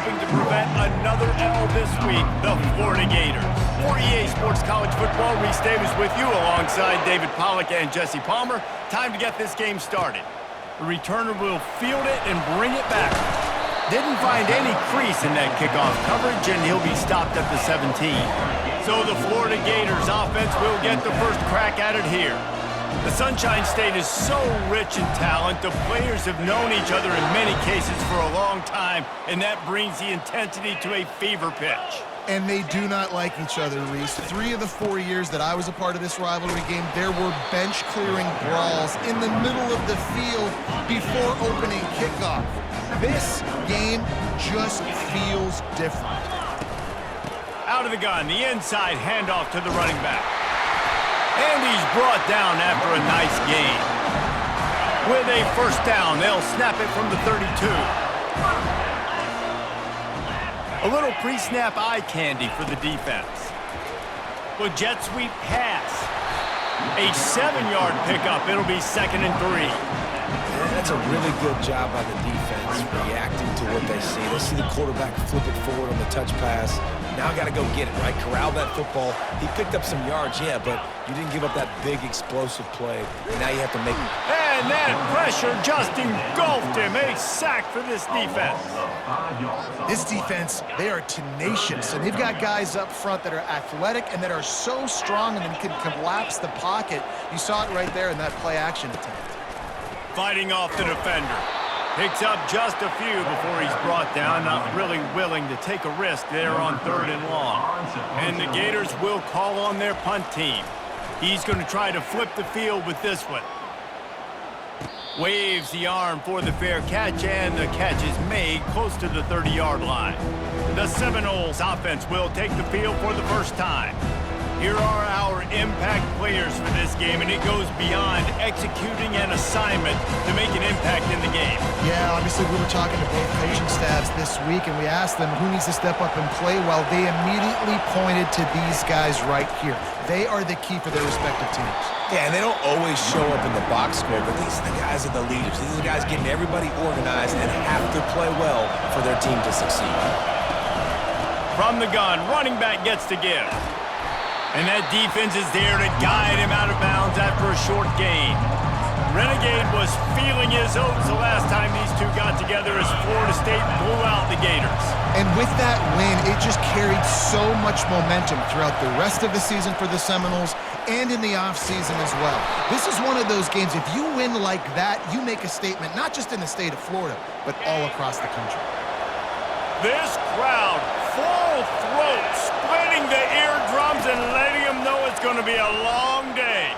hoping to prevent another L this week, the Florida Gators. For EA Sports College Football, Reese Davis with you alongside David Pollack and Jesse Palmer. Time to get this game started. The returner will field it and bring it back. Didn't find any crease in that kickoff coverage, and he'll be stopped at the 17. So the Florida Gators offense will get the first crack at it here. The Sunshine State is so rich in talent. The players have known each other in many cases for a long time, and that brings the intensity to a fever pitch. And they do not like each other, Reese. 3 of the 4 years that I was a part of this rivalry game, there were bench-clearing brawls in the middle of the field before opening kickoff. This game just feels different. Out of the gun, the inside handoff to the running back. And he's brought down after a nice gain. With a first down, they'll snap it from the 32. A little pre-snap eye candy for the defense. With jet sweep pass. A 7-yard pickup. It'll be 2nd and 3. Yeah, that's a really good job by the defense reacting to what they see. They see the quarterback flip it forward on the touch pass. Now got to go get it, right? Corral that football. He picked up some yards, yeah, but you didn't give up that big explosive play. And now you have to make it. And that pressure just engulfed him. A sack for this defense. This defense, they are tenacious, and they've got guys up front that are athletic and that are so strong and then can collapse the pocket. You saw it right there in that play-action attempt. Fighting off the defender. Picks up just a few before he's brought down. Not really willing to take a risk there on 3rd and long. And the Gators will call on their punt team. He's going to try to flip the field with this one. Waves the arm for the fair catch, and the catch is made close to the 30-yard line. The Seminoles offense will take the field for the first time. Here are our impact players for this game, and it goes beyond executing an assignment to make an impact in the game. Yeah, obviously we were talking to both coaching staffs this week, and we asked them who needs to step up and play well. They immediately pointed to these guys right here. They are the key for their respective teams. Yeah, and they don't always show up in the box score, but these are the guys that are the leaders. These are the guys getting everybody organized and have to play well for their team to succeed. From the gun, running back gets to give. And that defense is there to guide him out of bounds after a short gain. Renegade was feeling his oats the last time these two got together as Florida State blew out the Gators. And with that win, it just carried so much momentum throughout the rest of the season for the Seminoles and in the offseason as well. This is one of those games, if you win like that, you make a statement, not just in the state of Florida, but all across the country. This crowd, full throat, splitting the eardrums and letting them know it's going to be a long day.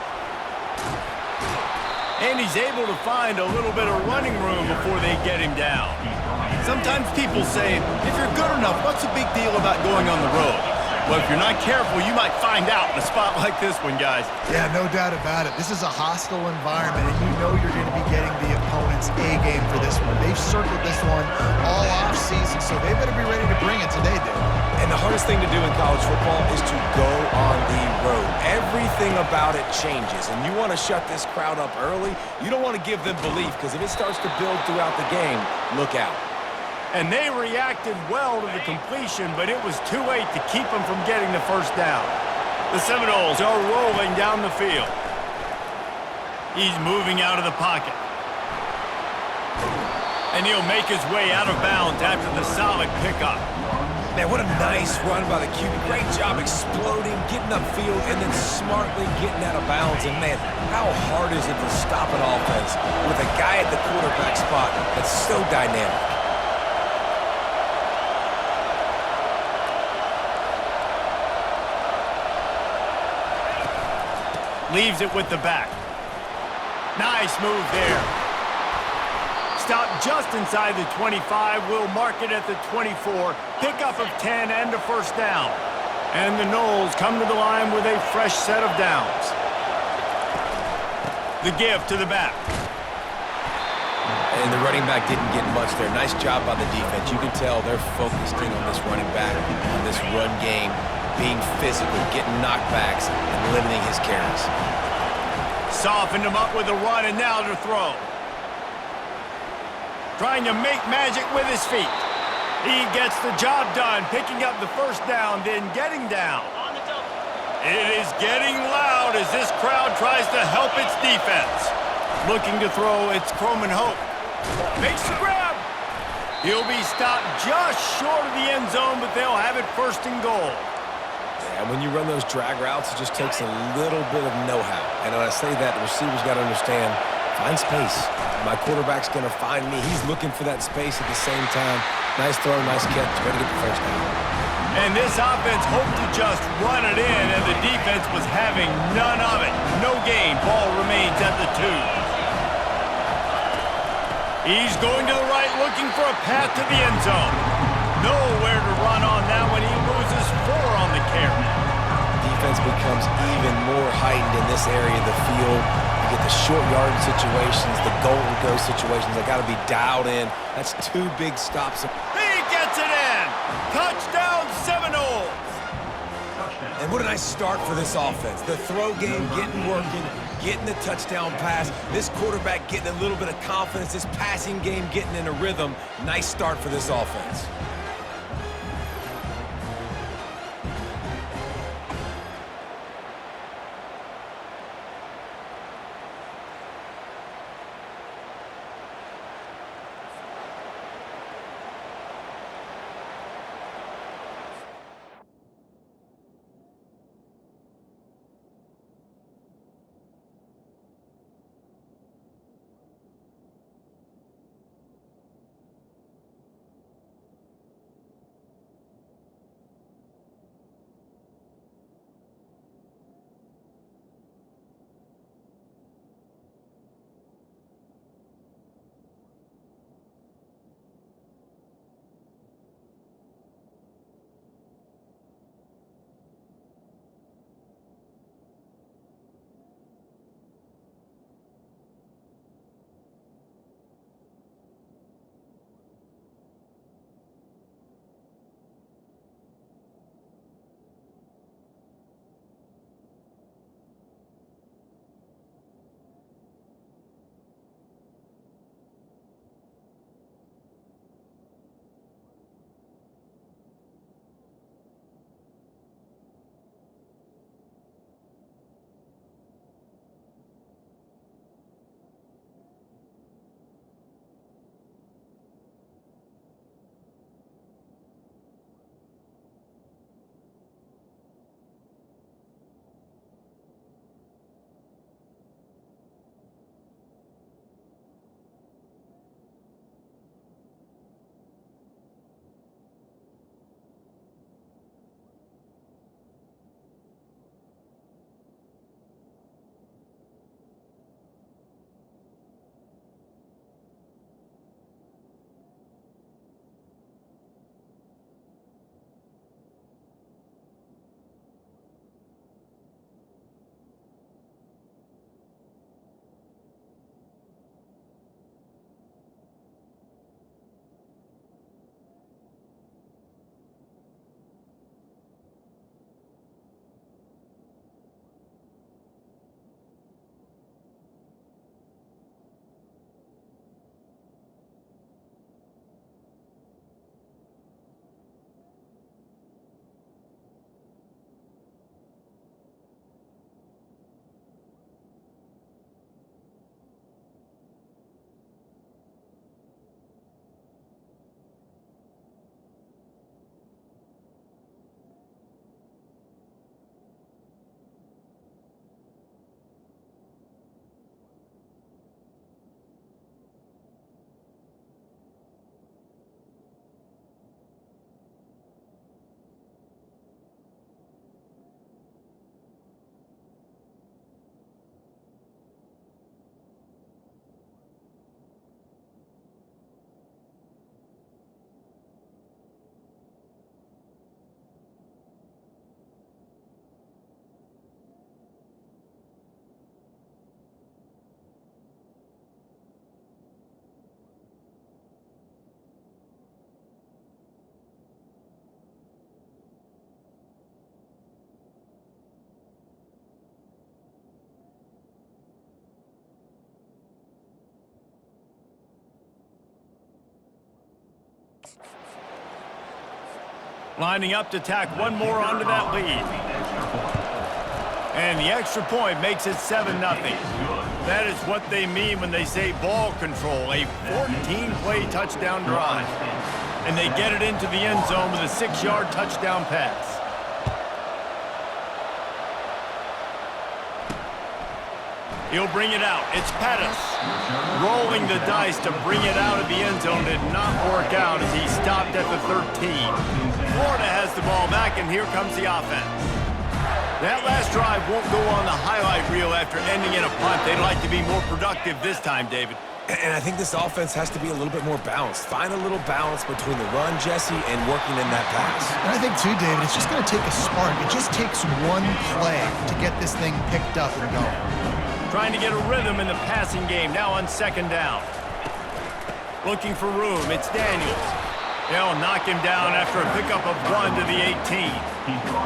And he's able to find a little bit of running room before they get him down. Sometimes people say, if you're good enough, what's the big deal about going on the road? Well, if you're not careful, you might find out in a spot like this one, guys. Yeah, no doubt about it. This is a hostile environment, and you know you're going to be getting the opponent's A game for this one. They've circled this one all off-season, so they better be ready to bring it today, dude. And the hardest thing to do in college football is to go on the road. Everything about it changes, and you want to shut this crowd up early. You don't want to give them belief, because if it starts to build throughout the game, look out. And they reacted well to the completion, but it was too late to keep them from getting the first down. The Seminoles are rolling down the field. He's moving out of the pocket. And he'll make his way out of bounds after the solid pickup. Man, what a nice run by the QB. Great job exploding, getting upfield, and then smartly getting out of bounds. And, man, how hard is it to stop an offense with a guy at the quarterback spot that's so dynamic? Leaves it with the back. Nice move there. Stop just inside the 25. We'll mark it at the 24. Pickup of 10 and a first down. And the Noles come to the line with a fresh set of downs. The give to the back. And the running back didn't get much there. Nice job by the defense. You can tell they're focused in on this running back, on this run game, being physical, getting knockbacks, and limiting his carries. Softened him up with a run, and now to throw. Trying to make magic with his feet. He gets the job done, picking up the first down, then getting down. It is getting loud as this crowd tries to help its defense. Looking to throw, it's Croman Hope. Makes the grab. He'll be stopped just short of the end zone, but they'll have it first and goal. And when you run those drag routes, it just takes a little bit of know-how. And when I say that, the receiver's got to understand, find space. My quarterback's going to find me. He's looking for that space at the same time. Nice throw, nice catch. Way to get the first down. And this offense hoped to just run it in, and the defense was having none of it. No gain. Ball remains at the 2. He's going to the right, looking for a path to the end zone. Nowhere to run on that one. He loses 4 on the carry. Defense becomes even more heightened in this area of the field. You get the short yardage situations, the goal-to-go situations. They got to be dialed in. That's 2 big stops. He gets it in. Touchdown, Seminoles. And what a nice start for this offense. The throw game getting working, getting the touchdown pass. This quarterback getting a little bit of confidence. This passing game getting in a rhythm. Nice start for this offense. Lining up to tack one more onto that lead. And the extra point makes it 7-0. That is what they mean when they say ball control, a 14-play touchdown drive. And they get it into the end zone with a 6-yard touchdown pass. He'll bring it out. It's Pettis. Rolling the dice to bring it out of the end zone did not work out as he stopped at the 13. Florida has the ball back, and here comes the offense. That last drive won't go on the highlight reel after ending in a punt. They'd like to be more productive this time, David. And I think this offense has to be a little bit more balanced. Find a little balance between the run, Jesse, and working in that pass. And I think, too, David, it's just going to take a spark. It just takes one play to get this thing picked up and going. Trying to get a rhythm in the passing game, now on 2nd down. Looking for room, it's Daniels. They'll knock him down after a pickup of 1 to the 18.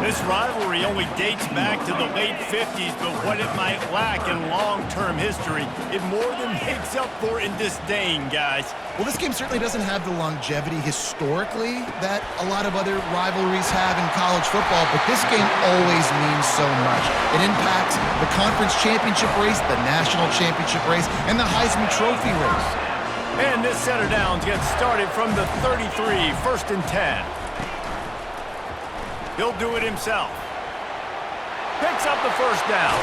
This rivalry only dates back to the late 50s, but what it might lack in long-term history, it more than makes up for in disdain, guys. Well, this game certainly doesn't have the longevity historically that a lot of other rivalries have in college football, but this game always means so much. It impacts the conference championship race, the national championship race, and the Heisman Trophy race. And this set of downs gets started from the 33, 1st and 10. He'll do it himself. Picks up the 1st down.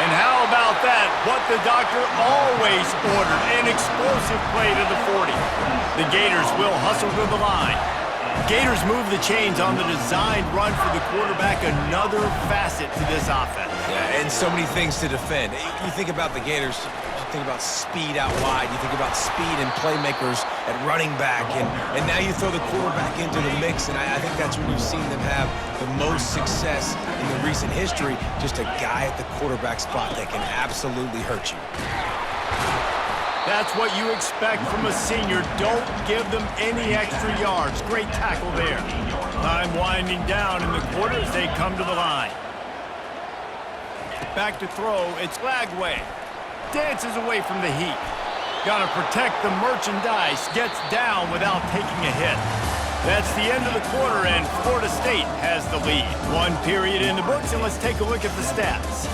And how about that? What the doctor always ordered, an explosive play to the 40. The Gators will hustle to the line. Gators move the chains on the designed run for the quarterback, another facet to this offense. Yeah, and so many things to defend. You think about the Gators, you think about speed out wide, you think about speed and playmakers at running back, and now you throw the quarterback into the mix, and I think that's when you've seen them have the most success in the recent history, just a guy at the quarterback spot that can absolutely hurt you. That's what you expect from a senior. Don't give them any extra yards. Great tackle there. Time winding down in the quarter as they come to the line. Back to throw, it's Lagway. Dances away from the heat. Gotta protect the merchandise. Gets down without taking a hit. That's the end of the quarter, and Florida State has the lead. 1 period in the books, and let's take a look at the stats.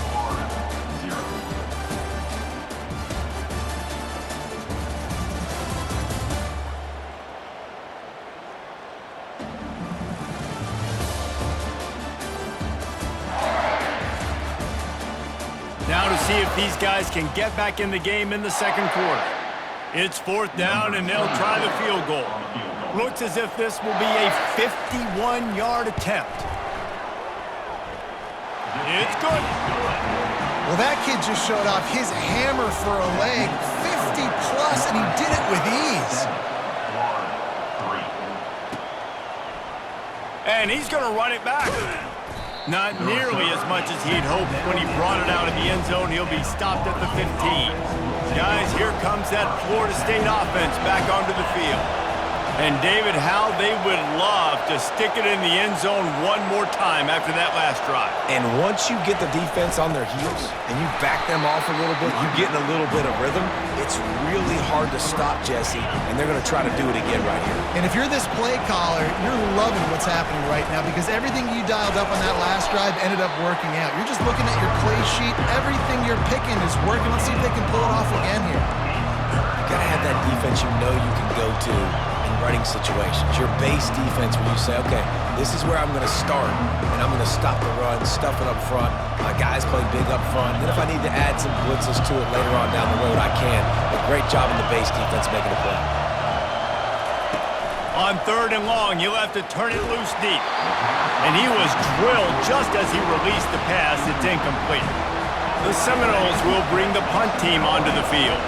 Now to see if these guys can get back in the game in the 2nd quarter. It's 4th down, and they'll try the field goal. Looks as if this will be a 51-yard attempt. It's good. Well, that kid just showed off his hammer for a leg, 50-plus, and he did it with ease. And he's going to run it back. Not nearly as much as he'd hoped when he brought it out of the end zone. He'll be stopped at the 15. Guys, here comes that Florida State offense back onto the field. And David, how they would love to stick it in the end zone one more time after that last drive. And once you get the defense on their heels and you back them off a little bit, you get in a little bit of rhythm, it's really hard to stop, Jesse, and they're going to try to do it again right here. And if you're this play caller, you're loving what's happening right now because everything you dialed up on that last drive ended up working out. You're just looking at your play sheet. Everything you're picking is working. Let's see if they can pull it off again here. You got to have that defense you know you can go to in running situations. Your base defense where you say, okay, this is where I'm going to start, and I'm going to stop the run, stuff it up front. My guys play big up front. Then if I need to add some blitzes to it later on down the road, I can. A great job in the base defense making a play. On 3rd and long, he'll have to turn it loose deep. And he was drilled just as he released the pass. It's incomplete. The Seminoles will bring the punt team onto the field.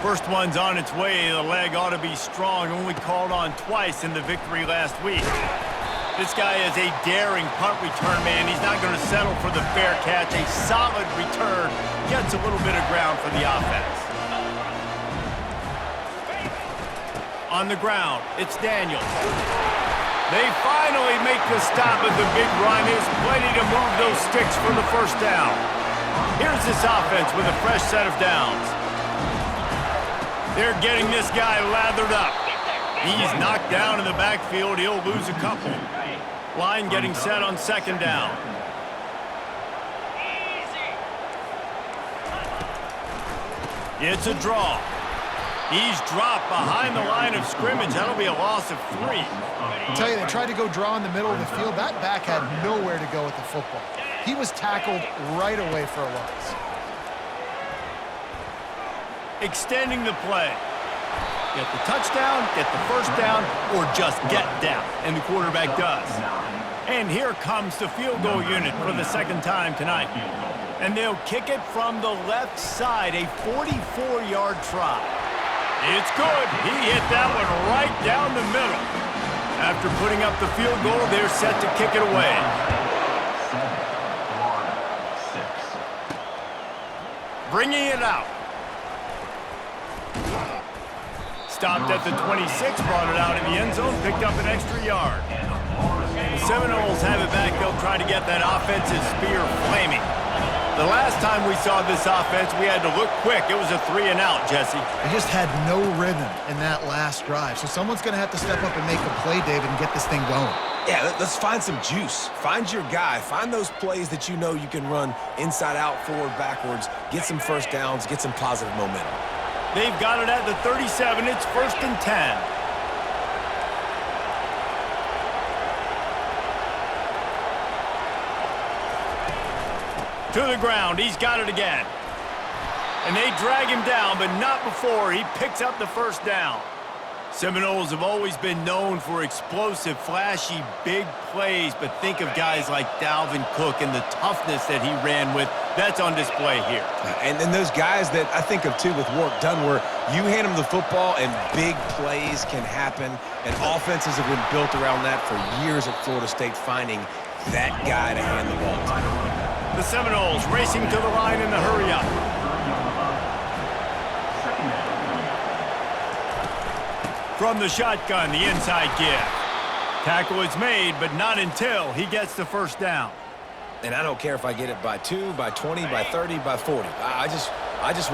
First one's on its way. The leg ought to be strong. Only called on twice in the victory last week. This guy is a daring punt return man. He's not going to settle for the fair catch. A solid return. Gets a little bit of ground for the offense. On the ground, it's Daniels. They finally make the stop, but the big run is plenty to move those sticks for the 1st down. Here's this offense with a fresh set of downs. They're getting this guy lathered up. He's knocked down in the backfield. He'll lose a couple. Line getting set on second down. It's a draw. He's dropped behind the line of scrimmage. That'll be a loss of 3. I tell you, they tried to go draw in the middle of the field. That back had nowhere to go with the football. He was tackled right away for a loss. Extending the play. Get the touchdown, get the first down, or just get down. And the quarterback does. And here comes the field goal unit for the second time tonight. And they'll kick it from the left side, a 44-yard try. It's good. He hit that one right down the middle. After putting up the field goal, they're set to kick it away. Bringing it out. Stopped at the 26, brought it out in the end zone, picked up an extra yard. The Seminoles have it back. They'll try to get that offensive spear flaming. The last time we saw this offense, we had to look quick. It was a 3-and-out, Jesse. They just had no rhythm in that last drive. So someone's going to have to step up and make a play, David, and get this thing going. Yeah, let's find some juice. Find your guy. Find those plays that you know you can run inside out, forward, backwards. Get some first downs. Get some positive momentum. They've got it at the 37. It's 1st and 10. To the ground. He's got it again. And they drag him down, but not before he picks up the first down. Seminoles have always been known for explosive, flashy, big plays, but think of guys like Dalvin Cook and the toughness that he ran with. That's on display here. And then those guys that I think of, too, with Warwick Dunn, where you hand them the football and big plays can happen, and offenses have been built around that for years at Florida State, finding that guy to hand the ball to. The Seminoles racing to the line in the hurry-up. From the shotgun, the inside give. Tackle is made, but not until he gets the first down. And I don't care if I get it by 2, by 20, by 30, by 40. I just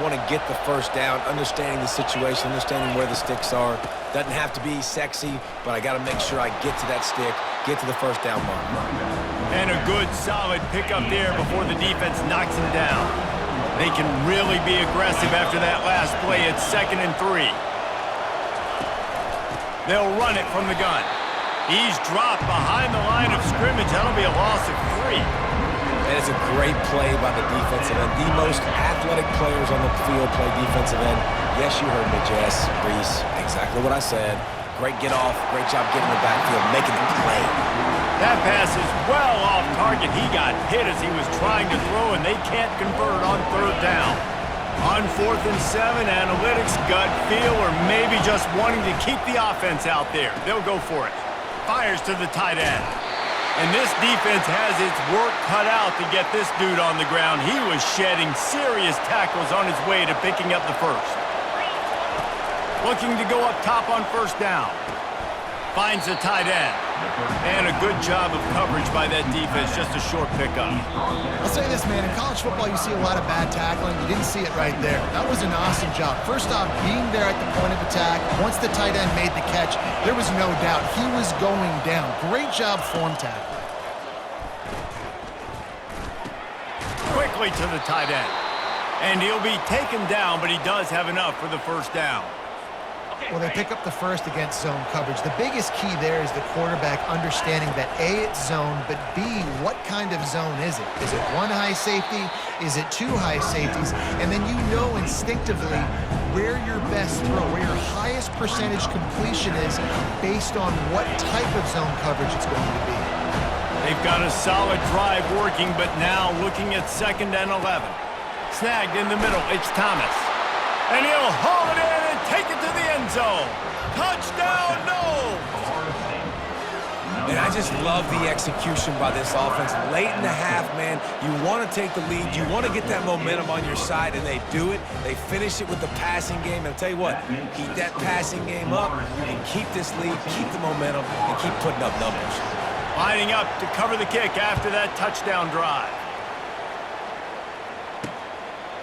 want to get the first down, understanding the situation, understanding where the sticks are. Doesn't have to be sexy, but I got to make sure I get to that stick, get to the first down mark. And a good, solid pickup there before the defense knocks him down. They can really be aggressive after that last play. It's 2nd and 3. They'll run it from the gun. He's dropped behind the line of scrimmage. That'll be a loss of 3. And it's a great play by the defensive end. The most athletic players on the field play defensive end. Yes, you heard me, Jess, Reese. Exactly what I said. Great get off. Great job getting in the backfield, making the play. That pass is well off target. He got hit as he was trying to throw, and they can't convert on 3rd down. On 4th and 7, analytics, gut feel, or maybe just wanting to keep the offense out there. They'll go for it. Fires to the tight end. And this defense has its work cut out to get this dude on the ground. He was shedding serious tackles on his way to picking up the first. Looking to go up top on 1st down. Finds the tight end. And a good job of coverage by that defense, just a short pickup. I'll say this, man, in college football you see a lot of bad tackling. You didn't see it right there. That was an awesome job. First off, being there at the point of attack. Once the tight end made the catch, there was no doubt he was going down. Great job form tackling. Quickly to the tight end. And he'll be taken down, but he does have enough for the first down. Well, they pick up the first against zone coverage. The biggest key there is the quarterback understanding that A, it's zone, but B, what kind of zone is it? Is it 1 high safety? Is it 2 high safeties? And then you know instinctively where your best throw, where your highest percentage completion is based on what type of zone coverage it's going to be. They've got a solid drive working, but now looking at 2nd and 11. Snagged in the middle, it's Thomas. And he'll haul it in and take it to the end zone. Touchdown, no! And I just love the execution by this offense. Late in the half, man, you want to take the lead. You want to get that momentum on your side, and they do it. They finish it with the passing game. And I'll tell you what, keep that passing game up. You can keep this lead, keep the momentum, and keep putting up numbers. Lining up to cover the kick after that touchdown drive.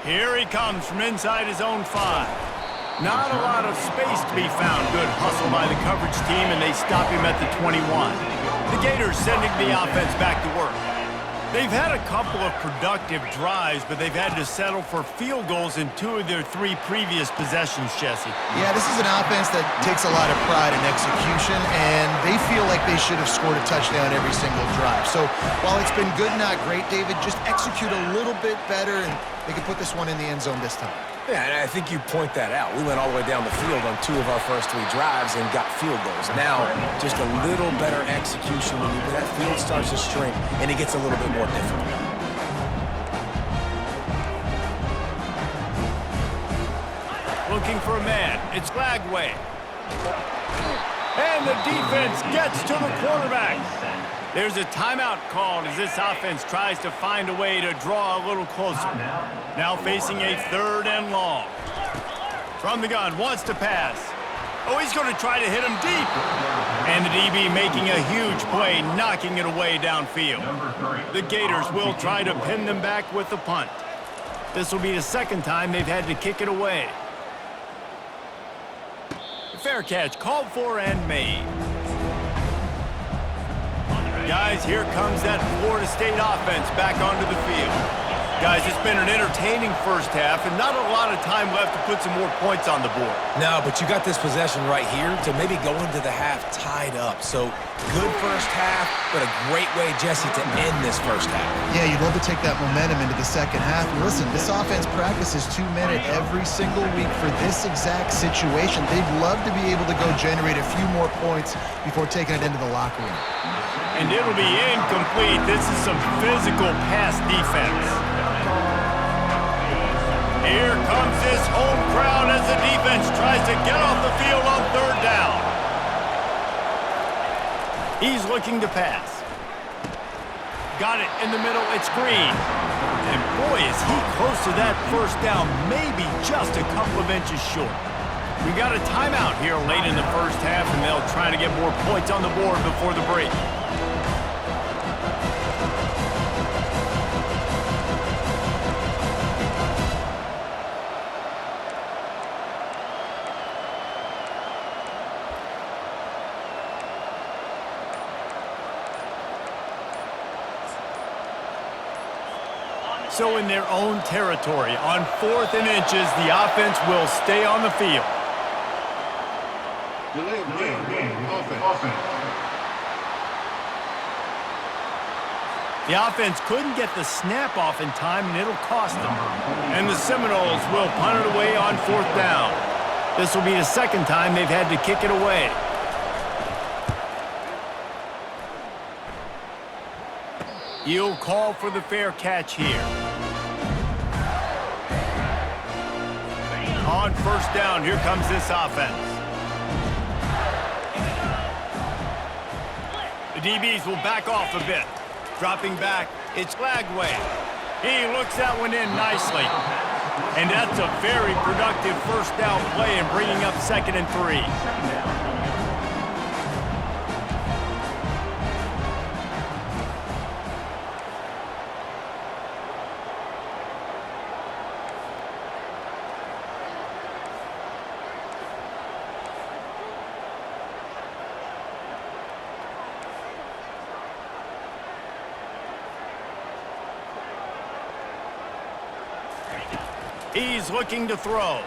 Here he comes from inside his own 5. Not a lot of space to be found. Good hustle by the coverage team, and they stop him at the 21. The Gators sending the offense back to work. They've had a couple of productive drives, but they've had to settle for field goals in 2 of their 3 previous possessions, Jesse. Yeah, this is an offense that takes a lot of pride in execution, and they feel like they should have scored a touchdown every single drive. So while it's been good, not great, David, just execute a little bit better, and they can put this one in the end zone this time. Yeah, and I think you point that out. We went all the way down the field on 2 of our first 3 drives and got field goals. Now, just a little better execution when that field starts to shrink and it gets a little bit more difficult. Looking for a man. It's Lagway. And the defense gets to the quarterback. There's a timeout called as this offense tries to find a way to draw a little closer. Now facing a 3rd and long. From the gun, wants to pass. Oh, he's going to try to hit him deep. And the DB making a huge play, knocking it away downfield. The Gators will try to pin them back with the punt. This will be the 2nd time they've had to kick it away. Fair catch called for and made. Guys, here comes that Florida State offense back onto the field. Guys, it's been an entertaining first half and not a lot of time left to put some more points on the board. No, but you got this possession right here to maybe go into the half tied up. So good first half, but a great way, Jesse, to end this first half. Yeah, you'd love to take that momentum into the second half. And listen, this offense practices 2-minute every single week for this exact situation. They'd love to be able to go generate a few more points before taking it into the locker room. And it'll be incomplete. This is some physical pass defense. Here comes this home crowd as the defense tries to get off the field on 3rd down. He's looking to pass. Got it in the middle. It's Green. And boy, is he close to that 1st down, maybe just a couple of inches short. We got a timeout here late in the first half, and they'll try to get more points on the board before the break. So in their own territory, on 4th and inches, the offense will stay on the field. Delay of game, offense. The offense couldn't get the snap off in time, and it'll cost them. And the Seminoles will punt it away on 4th down. This will be the 2nd time they've had to kick it away. He'll call for the fair catch here. On 1st down, here comes this offense. The DBs will back off a bit. Dropping back, it's Lagway. He looks that one in nicely. And that's a very productive 1st down play and bringing up 2nd and 3. He's looking to throw.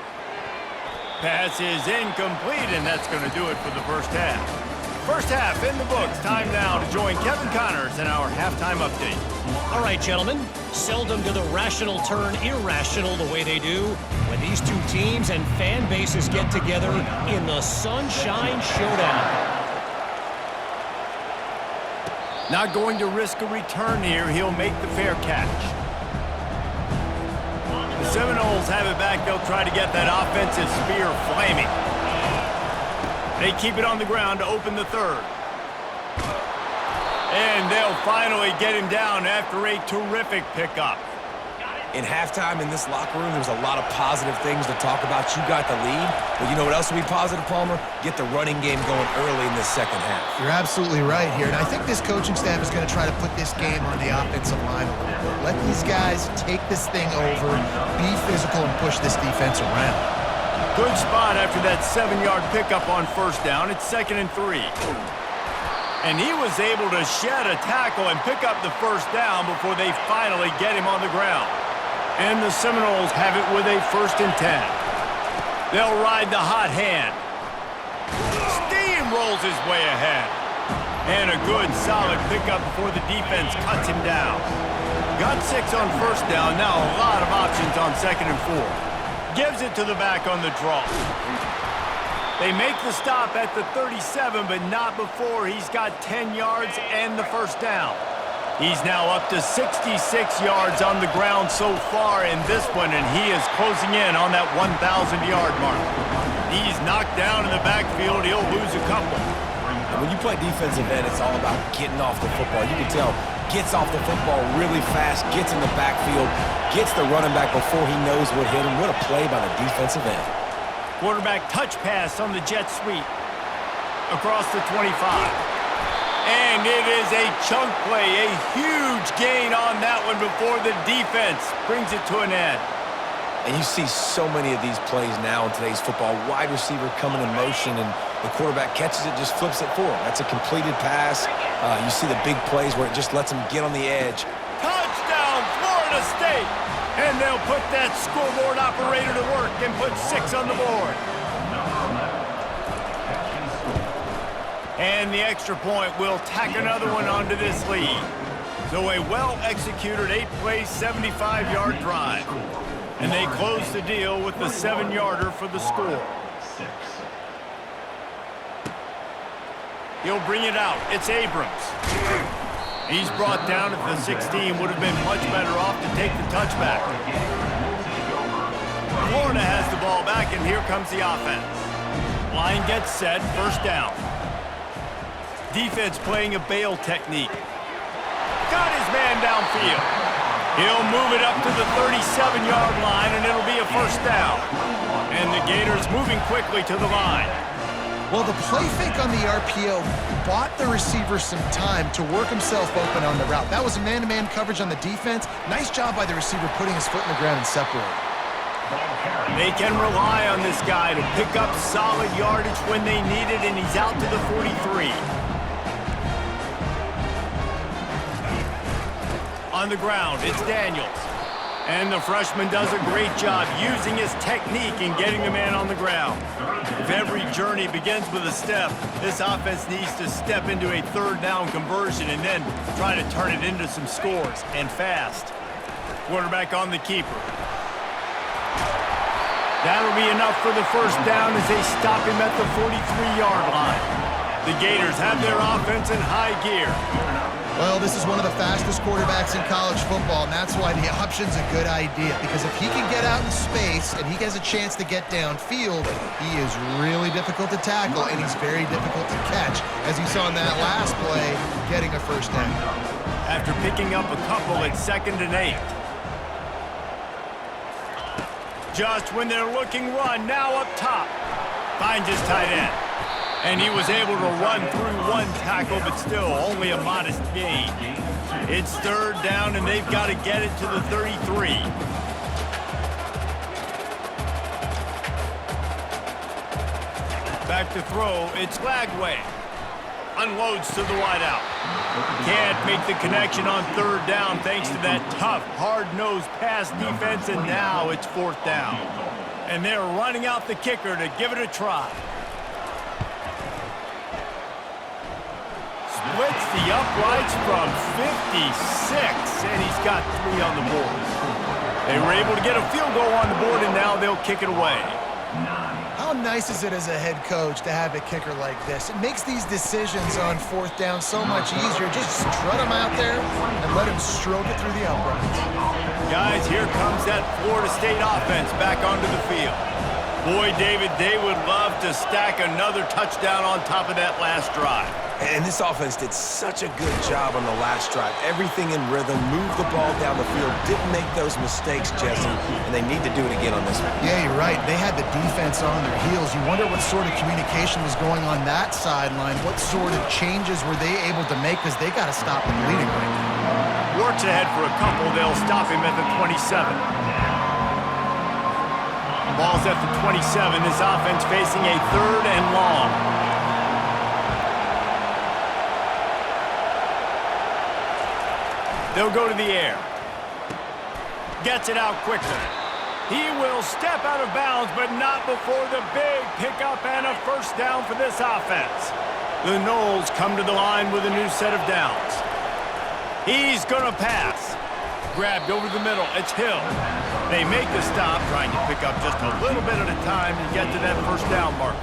Pass is incomplete, and that's going to do it for the first half. First half in the books. Time now to join Kevin Connors in our halftime update. All right, gentlemen. Seldom do the rational turn irrational the way they do when these 2 teams and fan bases get together in the Sunshine Showdown. Not going to risk a return here. He'll make the fair catch. The Seminoles have it back. They'll try to get that offensive spear flaming. They keep it on the ground to open the 3rd. And they'll finally get him down after a terrific pickup. In halftime in this locker room, there's a lot of positive things to talk about. You got the lead, but you know what else will be positive, Palmer? Get the running game going early in this second half. You're absolutely right here, and I think this coaching staff is going to try to put this game on the offensive line a little bit. Let these guys take this thing over, be physical, and push this defense around. Good spot after that 7-yard pickup on first down. It's 2nd and 3. And he was able to shed a tackle and pick up the first down before they finally get him on the ground. And the Seminoles have it with a 1st and 10. They'll ride the hot hand. Steamrolls his way ahead. And a good, solid pickup before the defense cuts him down. Got 6 on first down. Now a lot of options on 2nd and 4. Gives it to the back on the draw. They make the stop at the 37, but not before he's got 10 yards and the first down. He's now up to 66 yards on the ground so far in this one, and he is closing in on that 1,000-yard mark. He's knocked down in the backfield. He'll lose a couple. And when you play defensive end, it's all about getting off the football. You can tell, gets off the football really fast, gets in the backfield, gets the running back before he knows what hit him. What a play by the defensive end. Quarterback touch pass on the jet sweep across the 25. And it is a chunk play, a huge gain on that one before the defense brings it to an end. And you see so many of these plays now in today's football. Wide receiver coming in motion, and the quarterback catches it, just flips it for him. That's a completed pass. You see the big plays where it just lets him get on the edge. Touchdown, Florida State! And they'll put that scoreboard operator to work and put 6 on the board. And the extra point will tack another one onto this lead. So a well-executed 8-play, 75-yard drive. And they close the deal with the 7-yarder for the score. He'll bring it out. It's Abrams. He's brought down at the 16. Would have been much better off to take the touchback. Florida has the ball back, and here comes the offense. Line gets set, first down. Defense playing a bail technique. Got his man downfield. He'll move it up to the 37-yard line, and it'll be a first down. And the Gators moving quickly to the line. Well, the play fake on the RPO bought the receiver some time to work himself open on the route. That was a man-to-man coverage on the defense. Nice job by the receiver putting his foot in the ground and separating. They can rely on this guy to pick up solid yardage when they need it, and he's out to the 43. On the ground, it's Daniels. And the freshman does a great job using his technique and getting the man on the ground. If every journey begins with a step, this offense needs to step into a 3rd down conversion and then try to turn it into some scores, and fast. Quarterback on the keeper. That'll be enough for the first down as they stop him at the 43-yard line. The Gators have their offense in high gear. Well, this is one of the fastest quarterbacks in college football, and that's why the option's a good idea. Because if he can get out in space and he has a chance to get downfield, he is really difficult to tackle, and he's very difficult to catch, as you saw in that last play, getting a first down. After picking up a couple at 2nd and 8. Just when they're looking run, now up top. Finds his tight end. And he was able to run through one tackle, but still only a modest gain. It's 3rd down, and they've got to get it to the 33. Back to throw, it's Lagway. Unloads to the wideout. Can't make the connection on 3rd down thanks to that tough, hard-nosed pass defense, and now it's 4th down. And they're running out the kicker to give it a try. Splits the uprights from 56, and he's got 3 on the board. They were able to get a field goal on the board, and now they'll kick it away. How nice is it as a head coach to have a kicker like this? It makes these decisions on 4th down so much easier. Just strut him out there and let him stroke it through the uprights. Guys, here comes that Florida State offense back onto the field. Boy, David, they would love to stack another touchdown on top of that last drive. And this offense did such a good job on the last drive. Everything in rhythm, moved the ball down the field, didn't make those mistakes, Jesse, and they need to do it again on this one. Yeah, you're right. They had the defense on their heels. You wonder what sort of communication was going on that sideline. What sort of changes were they able to make, because they got to stop the bleeding right now. Works ahead for a couple. They'll stop him at the 27. Ball's at the 27. This offense facing a 3rd and long. They'll go to the air. Gets it out quickly. He will step out of bounds, but not before the big pickup and a first down for this offense. The Noles come to the line with a new set of downs. He's going to pass. Grabbed over the middle. It's Hill. They make the stop, trying to pick up just a little bit at a time to get to that first down marker.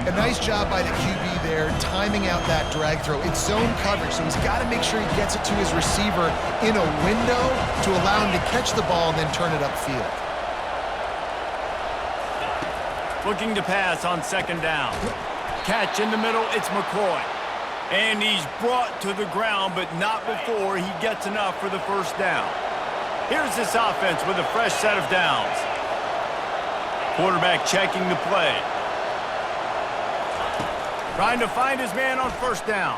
A nice job by the QB there, timing out that drag throw. It's zone coverage, so he's got to make sure he gets it to his receiver in a window to allow him to catch the ball and then turn it upfield. Looking to pass on 2nd down. Catch in the middle, it's McCoy. And he's brought to the ground, but not before he gets enough for the first down. Here's this offense with a fresh set of downs. Quarterback checking the play. Trying to find his man on first down.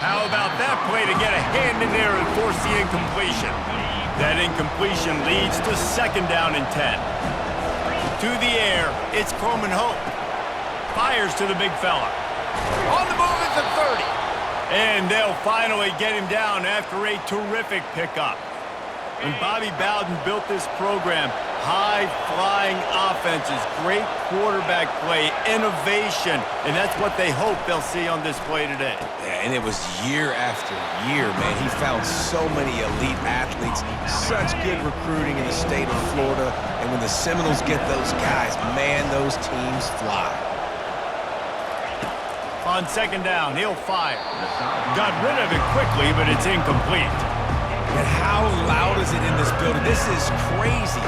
How about that play to get a hand in there and force the incompletion? That incompletion leads to 2nd down and 10. To the air, it's Coleman Hope. Fires to the big fella. On the move at the 30. And they'll finally get him down after a terrific pickup. When Bobby Bowden built this program, high-flying offenses, great quarterback play, innovation, and that's what they hope they'll see on display today. Yeah, and it was year after year, man. He found so many elite athletes, such good recruiting in the state of Florida, and when the Seminoles get those guys, man, those teams fly. On 2nd down, he'll fire. Got rid of it quickly, but it's incomplete. And how loud is it in this building? This is crazy.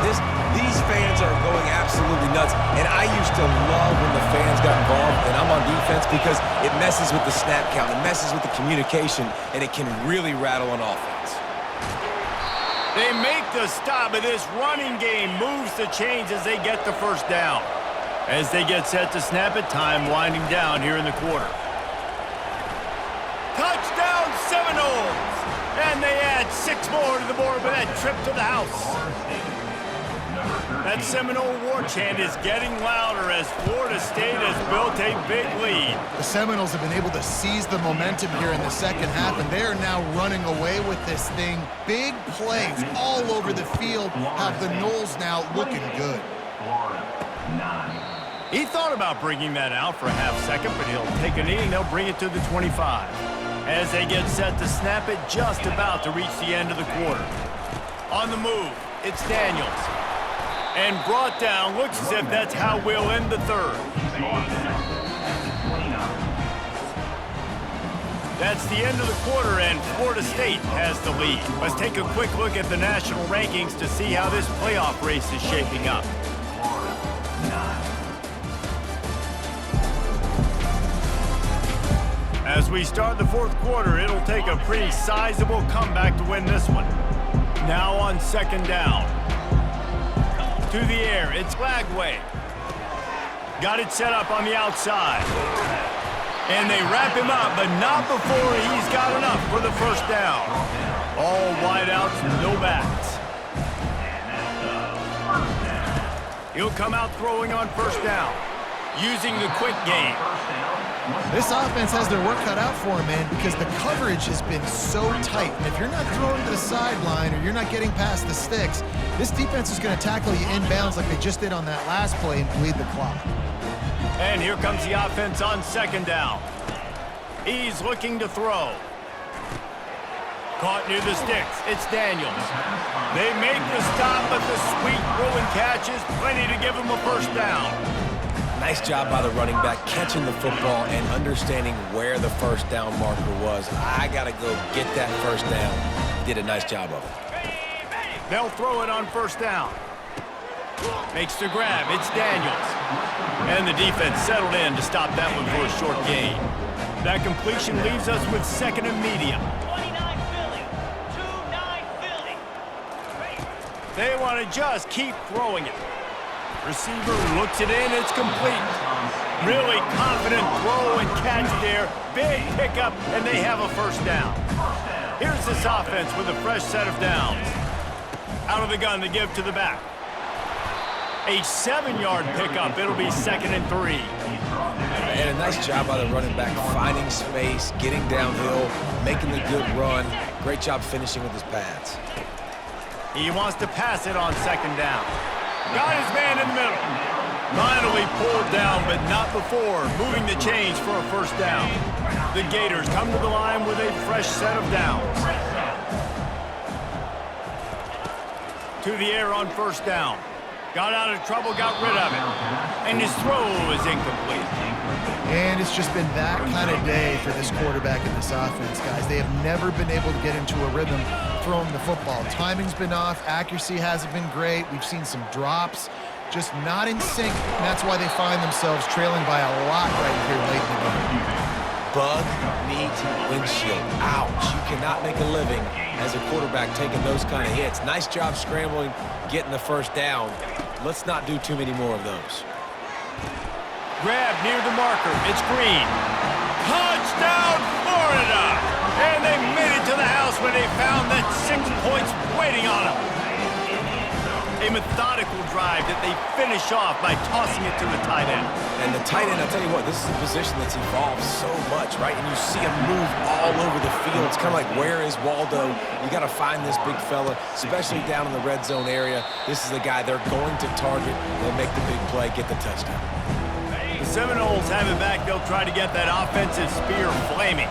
These fans are going absolutely nuts. And I used to love when the fans got involved, and I'm on defense, because it messes with the snap count, it messes with the communication, and it can really rattle an offense. They make the stop, but this running game moves the chains as they get the first down. As they get set to snap it, time winding down here in the quarter. Touchdown Seminoles! And they add 6 more to the board with that trip to the house. That Seminole war chant is getting louder as Florida State has built a big lead. The Seminoles have been able to seize the momentum here in the second half, and they are now running away with this thing. Big plays all over the field have the Noles now looking good. He thought about bringing that out for a half second, but he'll take a knee and they'll bring it to the 25. As they get set to snap it, just about to reach the end of the quarter. On the move, it's Daniels. And brought down, looks as if that's how we'll end the 3rd. That's the end of the quarter, and Florida State has the lead. Let's take a quick look at the national rankings to see how this playoff race is shaping up. As we start the 4th quarter, it'll take a pretty sizable comeback to win this one. Now on 2nd down. To the air, it's Lagway. Got it set up on the outside. And they wrap him up, but not before he's got enough for the first down. All wideouts, no backs. He'll come out throwing on first down, using the quick game. This offense has their work cut out for him, man, because the coverage has been so tight. And if you're not throwing to the sideline or you're not getting past the sticks, this defense is going to tackle you inbounds like they just did on that last play and bleed the clock. And here comes the offense on 2nd down. He's looking to throw. Caught near the sticks. It's Daniels. They make the stop, but the sweet throw and catch is plenty to give him a first down. Nice job by the running back, catching the football and understanding where the first down marker was. I got to go get that first down. Did a nice job of it. They'll throw it on first down. Makes the grab. It's Daniels. And the defense settled in to stop that one for a short gain. That completion leaves us with 2nd and medium. 29 Philly. 2-9 Philly. They want to just keep throwing it. Receiver looks it in, it's complete. Really confident throw and catch there. Big pickup, and they have a first down. Here's this offense with a fresh set of downs. Out of the gun to give to the back. A 7-yard pickup. It'll be 2nd and 3. And a nice job by the running back, finding space, getting downhill, making the good run. Great job finishing with his pads. He wants to pass it on 2nd down. Got his man in the middle. Finally pulled down, but not before moving the chains for a 1st down. The Gators come to the line with a fresh set of downs. To the air on 1st down. Got out of trouble, got rid of it. And his throw is incomplete. And it's just been that kind of day for this quarterback in this offense, guys. They have never been able to get into a rhythm throwing the football. Timing's been off. Accuracy hasn't been great. We've seen some drops. Just not in sync. And that's why they find themselves trailing by a lot right here late in the game. Bug meat windshield. Ouch. You cannot make a living as a quarterback taking those kind of hits. Nice job scrambling, getting the 1st down. Let's not do too many more of those. Grab near the marker. It's Green. Touchdown, Florida! And they made it to the house when they found that 6 points waiting on them. A methodical drive that they finish off by tossing it to the tight end. And the tight end, I'll tell you what, this is a position that's evolved so much, right? And you see him move all over the field. It's kind of like, where is Waldo? You got to find this big fella, especially down in the red zone area. This is the guy they're going to target. They'll make the big play, get the touchdown. The Seminoles have it back. They'll try to get that offensive spear flaming.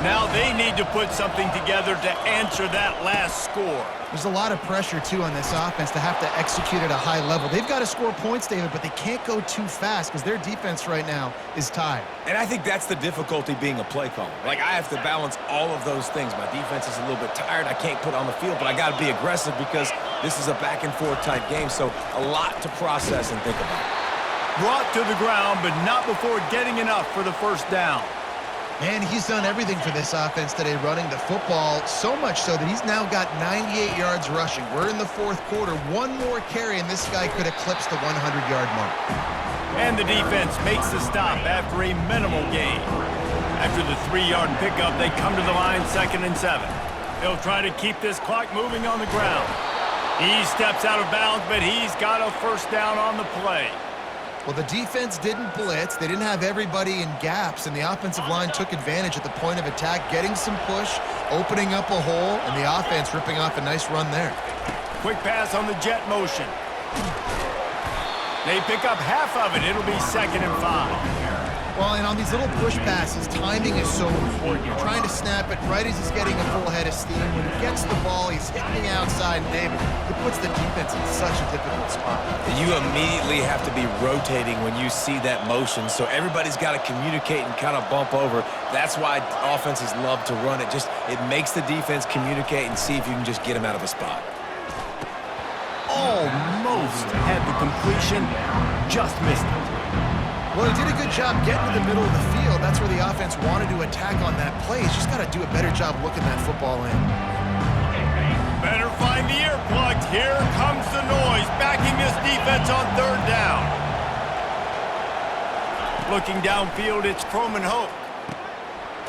Now they need to put something together to answer that last score. There's a lot of pressure, too, on this offense to have to execute at a high level. They've got to score points, David, but they can't go too fast because their defense right now is tired. And I think that's the difficulty being a play caller. Like, I have to balance all of those things. My defense is a little bit tired. I can't put on the field, but I got to be aggressive because this is a back-and-forth type game, so a lot to process and think about. Brought to the ground, but not before getting enough for the 1st down. And he's done everything for this offense today, running the football, so much so that he's now got 98 yards rushing. We're in the 4th quarter. One more carry, and this guy could eclipse the 100-yard mark. And the defense makes the stop after a minimal gain. After the 3-yard pickup, they come to the line 2nd and 7. They'll try to keep this clock moving on the ground. He steps out of bounds, but he's got a 1st down on the play. Well, the defense didn't blitz. They didn't have everybody in gaps, and the offensive line took advantage at the point of attack, getting some push, opening up a hole, and the offense ripping off a nice run there. Quick pass on the jet motion. They pick up half of it. It'll be 2nd and 5. Well, and on these little push passes, timing is so important. You're trying to snap it right as he's getting a full head of steam. When he gets the ball, he's hitting the outside, and David, it puts the defense in such a difficult spot. You immediately have to be rotating when you see that motion, so everybody's got to communicate and kind of bump over. That's why offenses love to run it. It makes the defense communicate and see if you can just get him out of a spot. Almost had the completion, just missed it. Well, he did a good job getting to the middle of the field. That's where the offense wanted to attack on that play. He's just got to do a better job looking that football in. Better find the earplugs. Here comes the noise, backing this defense on 3rd down. Looking downfield, it's Croman Hope.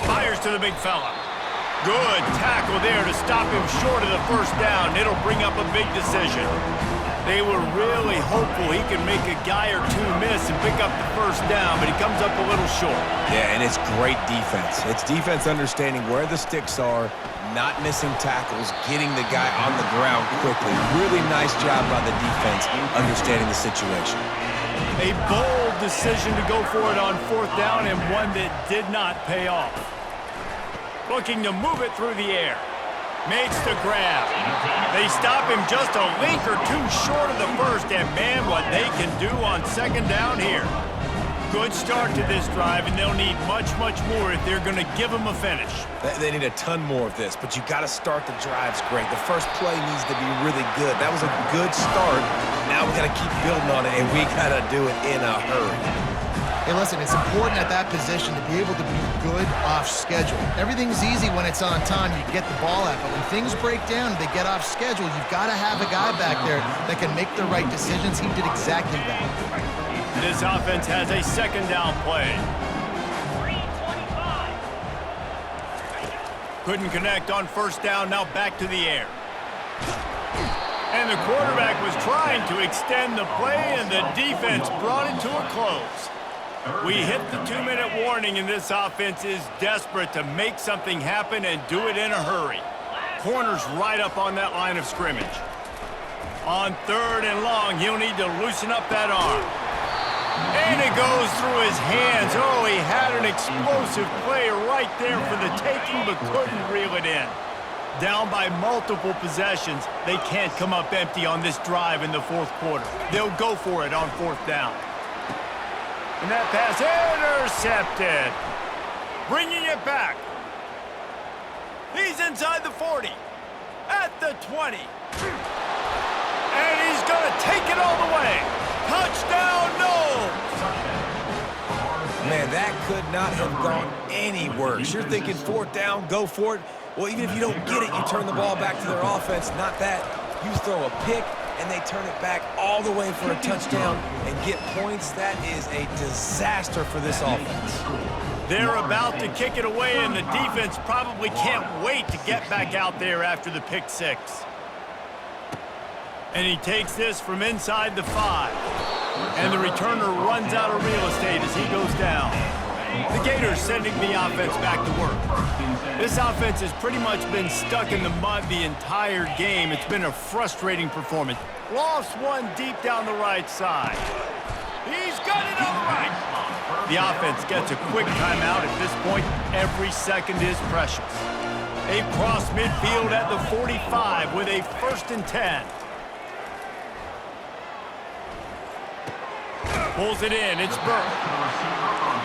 Fires to the big fella. Good tackle there to stop him short of the 1st down. It'll bring up a big decision. They were really hopeful he could make a guy or two miss and pick up the 1st down, but he comes up a little short. Yeah, and it's great defense. It's defense understanding where the sticks are, not missing tackles, getting the guy on the ground quickly. Really nice job by the defense understanding the situation. A bold decision to go for it on 4th down, and one that did not pay off. Looking to move it through the air. Makes the grab. They stop him just a link or two short of the 1st, and man, what they can do on 2nd down here. Good start to this drive, and they'll need much, much more if they're going to give them a finish. They need a ton more of this, but you got to start the drives great. The first play needs to be really good. That was a good start. Now we got to keep building on it, and we got to do it in a hurry. Hey, listen, it's important at that position to be able to be good off schedule. Everything's easy when it's on time, you get the ball out, but when things break down, they get off schedule, you've got to have a guy back there that can make the right decisions. He did exactly that. This offense has a 2nd down play. Couldn't connect on 1st down, now back to the air. And the quarterback was trying to extend the play, and the defense brought it to a close. We hit the 2-minute warning, and this offense is desperate to make something happen and do it in a hurry. Corner's right up on that line of scrimmage. On 3rd and long, he'll need to loosen up that arm. And it goes through his hands. Oh, he had an explosive play right there for the taking, but couldn't reel it in. Down by multiple possessions, they can't come up empty on this drive in the 4th quarter. They'll go for it on 4th down. And that pass intercepted. Bringing it back. He's inside the 40. At the 20. And he's going to take it all the way. Touchdown, Knowles! Man, that could not have gone any worse. You're thinking 4th down, go for it. Well, even if you don't get it, you turn the ball back to their offense. Not that. You throw a pick, and they turn it back all the way for a touchdown and get points. That is a disaster for this offense. They're about to kick it away, and the defense probably can't wait to get back out there after the pick 6. And he takes this from inside the 5. And the returner runs out of real estate as he goes down. The Gators sending the offense back to work. This offense has pretty much been stuck in the mud the entire game. It's been a frustrating performance. Lost one deep down the right side. He's got it on the right. The offense gets a quick timeout. At this point, every second is precious. They cross midfield at the 45 with a 1st and 10. Pulls it in. It's Burke.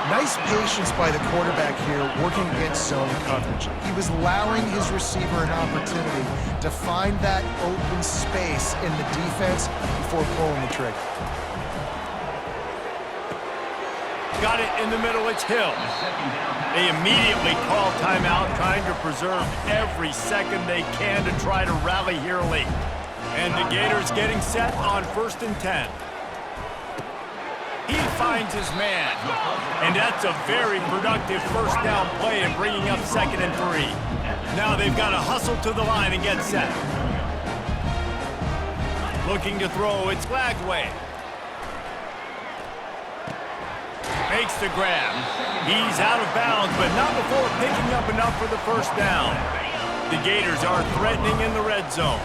Nice patience by the quarterback here working against zone coverage. He was allowing his receiver an opportunity to find that open space in the defense before pulling the trigger. Got it in the middle. It's Hill. They immediately call timeout, trying to preserve every second they can to try to rally here late. And the Gators getting set on 1st and 10. He finds his man. And that's a very productive 1st down play and bringing up 2nd and 3. Now they've got to hustle to the line and get set. Looking to throw. It's Lagway. Makes the grab. He's out of bounds, but not before picking up enough for the 1st down. The Gators are threatening in the red zone.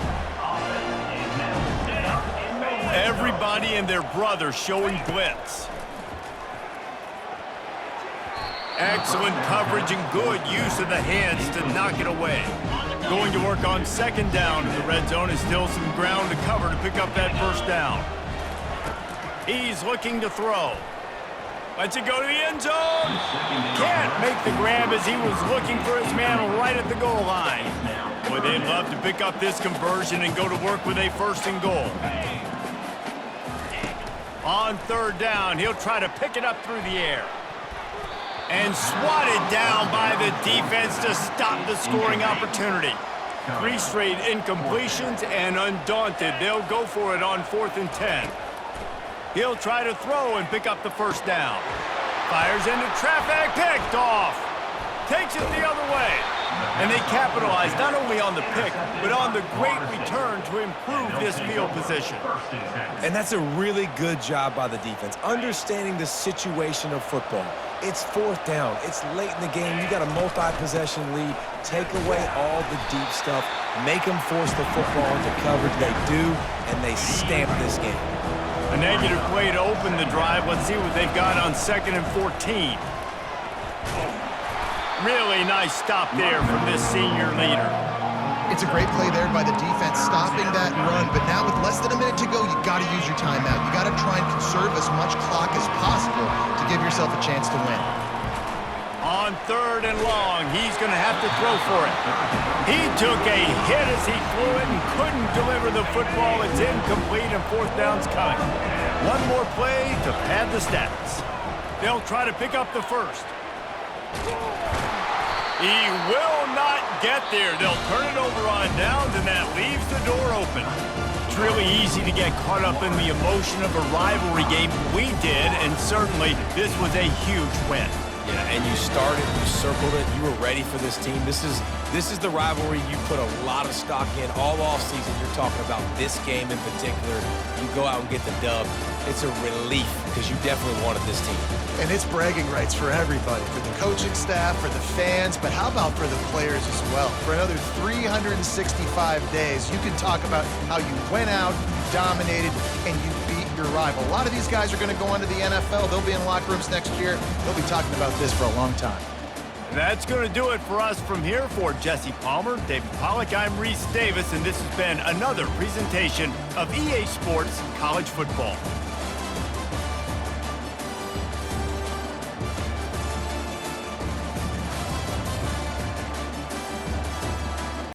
Everybody and their brother showing blitz. Excellent coverage and good use of the hands to knock it away. Going to work on 2nd down in the red zone is still some ground to cover to pick up that 1st down. He's looking to throw. Lets it go to the end zone. Can't make the grab as he was looking for his man right at the goal line. Boy, they'd love to pick up this conversion and go to work with a 1st and goal. On 3rd down, he'll try to pick it up through the air. And swatted down by the defense to stop the scoring opportunity. 3 straight incompletions, and undaunted, they'll go for it on 4th and 10. He'll try to throw and pick up the 1st down. Fires into traffic, picked off. Takes it the other way. And they capitalize not only on the pick, but on the great return to improve this field position. And that's a really good job by the defense, understanding the situation of football. It's 4th down. It's late in the game. You got a multi-possession lead. Take away all the deep stuff. Make them force the football into coverage. They do, and they stamp this game. A negative play to open the drive. Let's see what they've got on 2nd and 14. Really nice stop there from this senior leader. It's a great play there by the defense, stopping that run. But now with less than a minute to go, you got to use your timeout. You got to try and conserve as much clock as possible to give yourself a chance to win. On 3rd and long, he's going to have to throw for it. He took a hit as he flew it and couldn't deliver the football. It's incomplete and 4th down's coming. One more play to pad the stats. They'll try to pick up the 1st. He will not get there. They'll turn it over on downs, and that leaves the door open. It's really easy to get caught up in the emotion of a rivalry game. We did, and certainly this was a huge win. Yeah, and you started, you circled it, you were ready for this team. This is the rivalry you put a lot of stock in all offseason. You're talking about this game in particular. You go out and get the dub. It's a relief because you definitely wanted this team. And it's bragging rights for everybody, for the coaching staff, for the fans, but how about for the players as well? For another 365 days, you can talk about how you went out, you dominated, and you beat your rival. A lot of these guys are going to go on to the NFL. They'll be in locker rooms next year. They'll be talking about this for a long time. That's going to do it for us from here. For Jesse Palmer, David Pollack, I'm Reese Davis, and this has been another presentation of EA Sports College Football.